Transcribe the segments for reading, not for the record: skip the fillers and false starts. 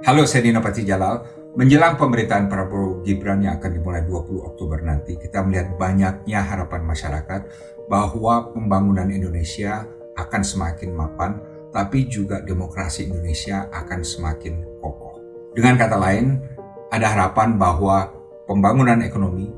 Halo, saya Dino Patijalal. Menjelang pemerintahan Prabowo Gibran yang akan dimulai 20 Oktober nanti, kita melihat banyaknya harapan masyarakat bahwa pembangunan Indonesia akan semakin mapan, tapi juga demokrasi Indonesia akan semakin kokoh. Dengan kata lain, ada harapan bahwa pembangunan ekonomi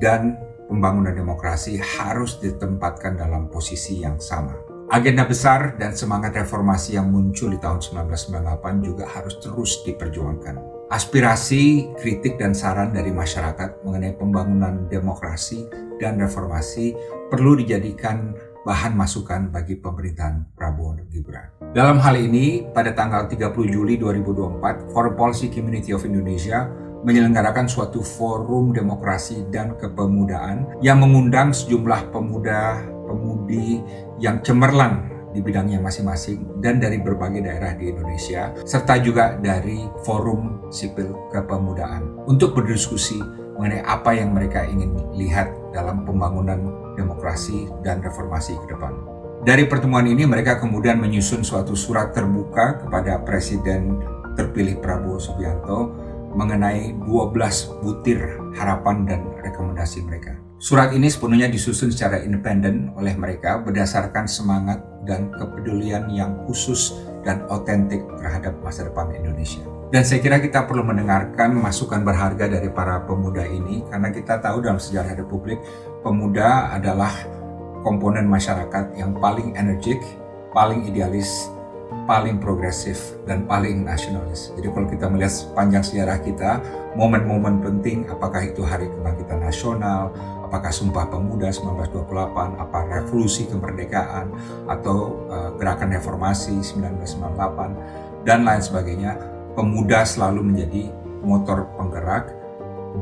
dan pembangunan demokrasi harus ditempatkan dalam posisi yang sama. Agenda besar dan semangat reformasi yang muncul di tahun 1998 juga harus terus diperjuangkan. Aspirasi, kritik, dan saran dari masyarakat mengenai pembangunan demokrasi dan reformasi perlu dijadikan bahan masukan bagi pemerintahan Prabowo Gibran. Dalam hal ini, pada tanggal 30 Juli 2024, Foreign Policy Community of Indonesia menyelenggarakan suatu forum demokrasi dan kepemudaan yang mengundang sejumlah pemudi yang cemerlang di bidangnya masing-masing dan dari berbagai daerah di Indonesia, serta juga dari forum sipil kepemudaan untuk berdiskusi mengenai apa yang mereka ingin lihat dalam pembangunan demokrasi dan reformasi ke depan. Dari pertemuan ini mereka kemudian menyusun suatu surat terbuka kepada Presiden terpilih Prabowo Subianto mengenai 12 butir harapan dan rekomendasi mereka. Surat ini sepenuhnya disusun secara independen oleh mereka berdasarkan semangat dan kepedulian yang khusus dan otentik terhadap masa depan Indonesia. Dan saya kira kita perlu mendengarkan masukan berharga dari para pemuda ini karena kita tahu dalam sejarah Republik, pemuda adalah komponen masyarakat yang paling energik, paling idealis, paling progresif, dan paling nasionalis. Jadi kalau kita melihat sepanjang sejarah kita, momen-momen penting, apakah itu Hari Kebangkitan Nasional, apakah Sumpah Pemuda 1928, apa Revolusi Kemerdekaan, atau Gerakan Reformasi 1998, dan lain sebagainya, pemuda selalu menjadi motor penggerak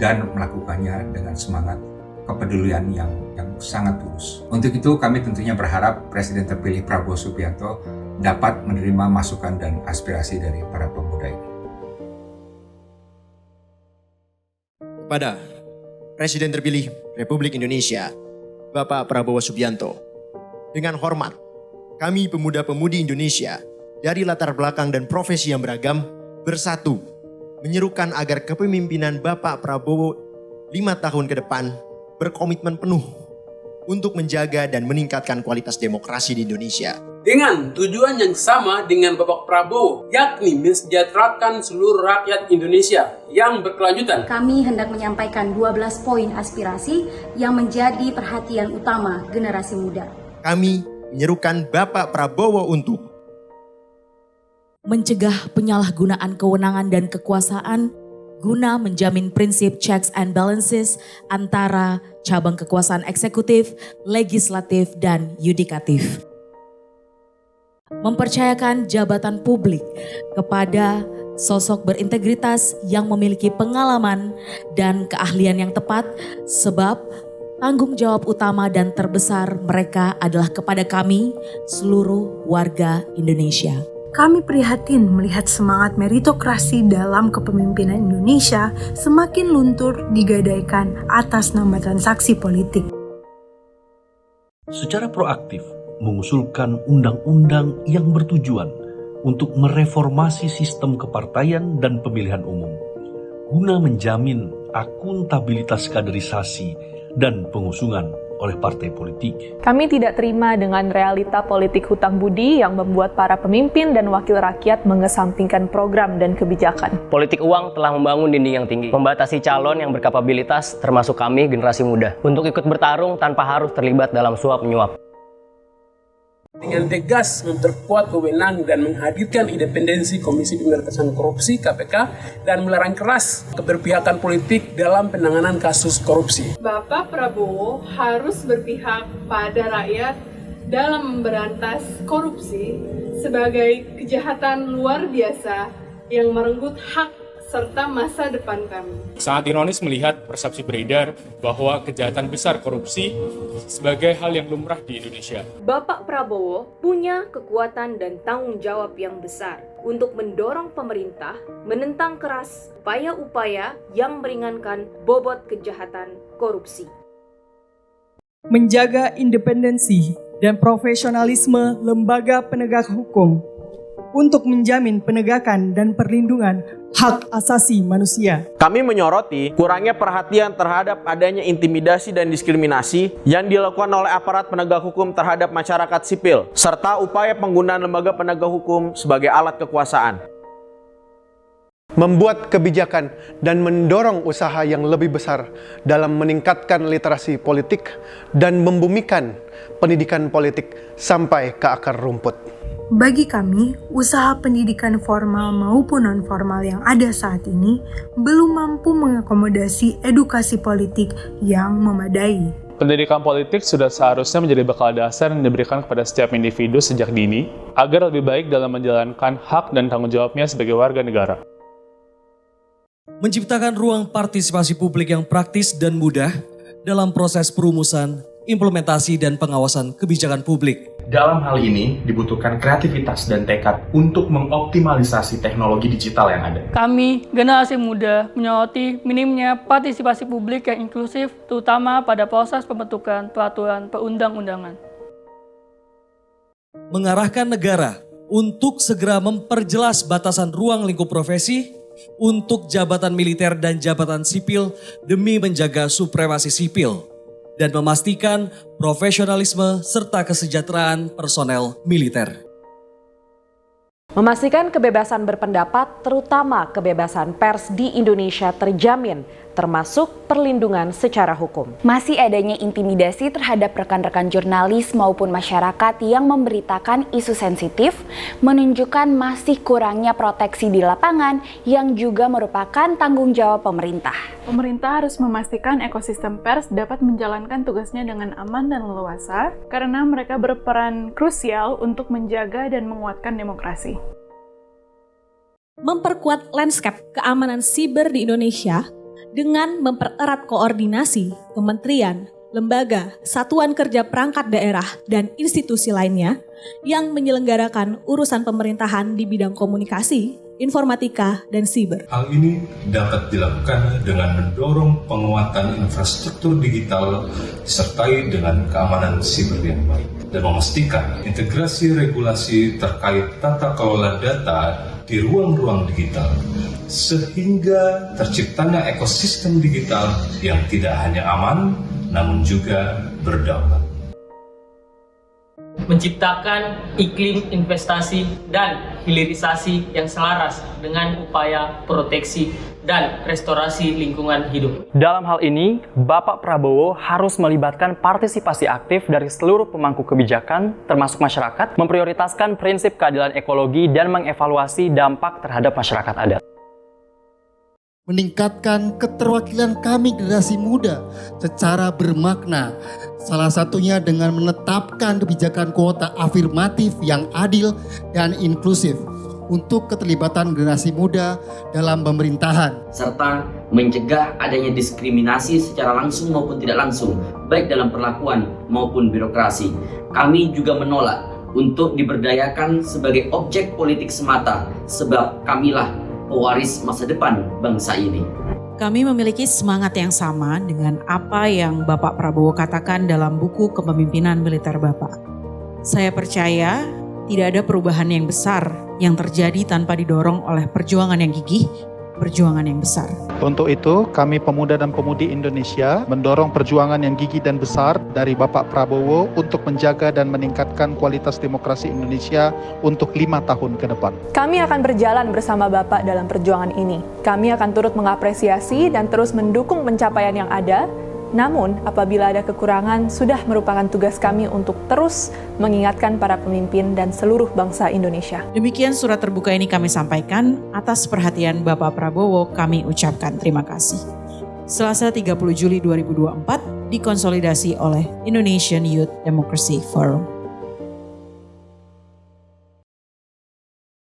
dan melakukannya dengan semangat kepedulian yang sangat tulus. Untuk itu kami tentunya berharap Presiden terpilih Prabowo Subianto dapat menerima masukan dan aspirasi dari para pemuda ini. Kepada Presiden terpilih Republik Indonesia, Bapak Prabowo Subianto, dengan hormat, kami pemuda-pemudi Indonesia dari latar belakang dan profesi yang beragam bersatu menyerukan agar kepemimpinan Bapak Prabowo 5 tahun ke depan berkomitmen penuh untuk menjaga dan meningkatkan kualitas demokrasi di Indonesia. Dengan tujuan yang sama dengan Bapak Prabowo, yakni mensejahterakan seluruh rakyat Indonesia yang berkelanjutan. Kami hendak menyampaikan 12 poin aspirasi yang menjadi perhatian utama generasi muda. Kami menyerukan Bapak Prabowo untuk mencegah penyalahgunaan kewenangan dan kekuasaan guna menjamin prinsip checks and balances antara cabang kekuasaan eksekutif, legislatif, dan yudikatif. Mempercayakan jabatan publik kepada sosok berintegritas yang memiliki pengalaman dan keahlian yang tepat, sebab tanggung jawab utama dan terbesar mereka adalah kepada kami, seluruh warga Indonesia. Kami prihatin melihat semangat meritokrasi dalam kepemimpinan Indonesia semakin luntur digadaikan atas nama transaksi politik. Secara proaktif mengusulkan undang-undang yang bertujuan untuk mereformasi sistem kepartaian dan pemilihan umum guna menjamin akuntabilitas kaderisasi dan pengusungan oleh partai politik. Kami tidak terima dengan realita politik hutang budi yang membuat para pemimpin dan wakil rakyat mengesampingkan program dan kebijakan. Politik uang telah membangun dinding yang tinggi, membatasi calon yang berkapabilitas termasuk kami generasi muda untuk ikut bertarung tanpa harus terlibat dalam suap-menyuap. Dengan tegas memperkuat wewenang dan menghadirkan independensi Komisi Pemberantasan Korupsi (KPK) dan melarang keras keberpihakan politik dalam penanganan kasus korupsi. Bapak Prabowo harus berpihak pada rakyat dalam memberantas korupsi sebagai kejahatan luar biasa yang merenggut hak serta masa depan kami. Sangat ironis melihat persepsi beredar bahwa kejahatan besar korupsi sebagai hal yang lumrah di Indonesia. Bapak Prabowo punya kekuatan dan tanggung jawab yang besar untuk mendorong pemerintah menentang keras upaya-upaya yang meringankan bobot kejahatan korupsi. Menjaga independensi dan profesionalisme lembaga penegak hukum untuk menjamin penegakan dan perlindungan hak asasi manusia. Kami menyoroti kurangnya perhatian terhadap adanya intimidasi dan diskriminasi yang dilakukan oleh aparat penegak hukum terhadap masyarakat sipil, serta upaya penggunaan lembaga penegak hukum sebagai alat kekuasaan. Membuat kebijakan dan mendorong usaha yang lebih besar dalam meningkatkan literasi politik dan membumikan pendidikan politik sampai ke akar rumput. Bagi kami, usaha pendidikan formal maupun non-formal yang ada saat ini belum mampu mengakomodasi edukasi politik yang memadai. Pendidikan politik sudah seharusnya menjadi bekal dasar yang diberikan kepada setiap individu sejak dini, agar lebih baik dalam menjalankan hak dan tanggung jawabnya sebagai warga negara. Menciptakan ruang partisipasi publik yang praktis dan mudah dalam proses perumusan, implementasi, dan pengawasan kebijakan publik. Dalam hal ini dibutuhkan kreativitas dan tekad untuk mengoptimalisasi teknologi digital yang ada. Kami, generasi muda, menyoroti minimnya partisipasi publik yang inklusif, terutama pada proses pembentukan peraturan perundang-undangan. Mengarahkan negara untuk segera memperjelas batasan ruang lingkup profesi untuk jabatan militer dan jabatan sipil demi menjaga supremasi sipil dan memastikan profesionalisme serta kesejahteraan personel militer. Memastikan kebebasan berpendapat, terutama kebebasan pers di Indonesia terjamin, termasuk perlindungan secara hukum. Masih adanya intimidasi terhadap rekan-rekan jurnalis maupun masyarakat yang memberitakan isu sensitif menunjukkan masih kurangnya proteksi di lapangan yang juga merupakan tanggung jawab pemerintah. Pemerintah harus memastikan ekosistem pers dapat menjalankan tugasnya dengan aman dan leluasa karena mereka berperan krusial untuk menjaga dan menguatkan demokrasi. Memperkuat lanskap keamanan siber di Indonesia dengan mempererat koordinasi kementerian, lembaga, satuan kerja perangkat daerah, dan institusi lainnya yang menyelenggarakan urusan pemerintahan di bidang komunikasi, informatika, dan siber. Hal ini dapat dilakukan dengan mendorong penguatan infrastruktur digital disertai dengan keamanan siber yang baik dan memastikan integrasi regulasi terkait tata kelola data di ruang-ruang digital sehingga terciptanya ekosistem digital yang tidak hanya aman namun juga berdaulat. Menciptakan iklim investasi dan hilirisasi yang selaras dengan upaya proteksi dan restorasi lingkungan hidup. Dalam hal ini, Bapak Prabowo harus melibatkan partisipasi aktif dari seluruh pemangku kebijakan, termasuk masyarakat, memprioritaskan prinsip keadilan ekologi dan mengevaluasi dampak terhadap masyarakat adat. Meningkatkan keterwakilan kami generasi muda secara bermakna. Salah satunya dengan menetapkan kebijakan kuota afirmatif yang adil dan inklusif untuk keterlibatan generasi muda dalam pemerintahan. Serta mencegah adanya diskriminasi secara langsung maupun tidak langsung, baik dalam perlakuan maupun birokrasi. Kami juga menolak untuk diberdayakan sebagai objek politik semata, sebab kamilah pewaris masa depan bangsa ini. Kami memiliki semangat yang sama dengan apa yang Bapak Prabowo katakan dalam buku Kepemimpinan Militer Bapak. Saya percaya tidak ada perubahan yang besar yang terjadi tanpa didorong oleh perjuangan yang gigih, perjuangan yang besar. Untuk itu, kami pemuda dan pemudi Indonesia mendorong perjuangan yang gigih dan besar dari Bapak Prabowo untuk menjaga dan meningkatkan kualitas demokrasi Indonesia untuk 5 tahun ke depan. Kami akan berjalan bersama Bapak dalam perjuangan ini. Kami akan turut mengapresiasi dan terus mendukung pencapaian yang ada. Namun, apabila ada kekurangan, sudah merupakan tugas kami untuk terus mengingatkan para pemimpin dan seluruh bangsa Indonesia. Demikian surat terbuka ini kami sampaikan. Atas perhatian Bapak Prabowo, kami ucapkan terima kasih. Selasa 30 Juli 2024, dikonsolidasi oleh Indonesian Youth Democracy Forum.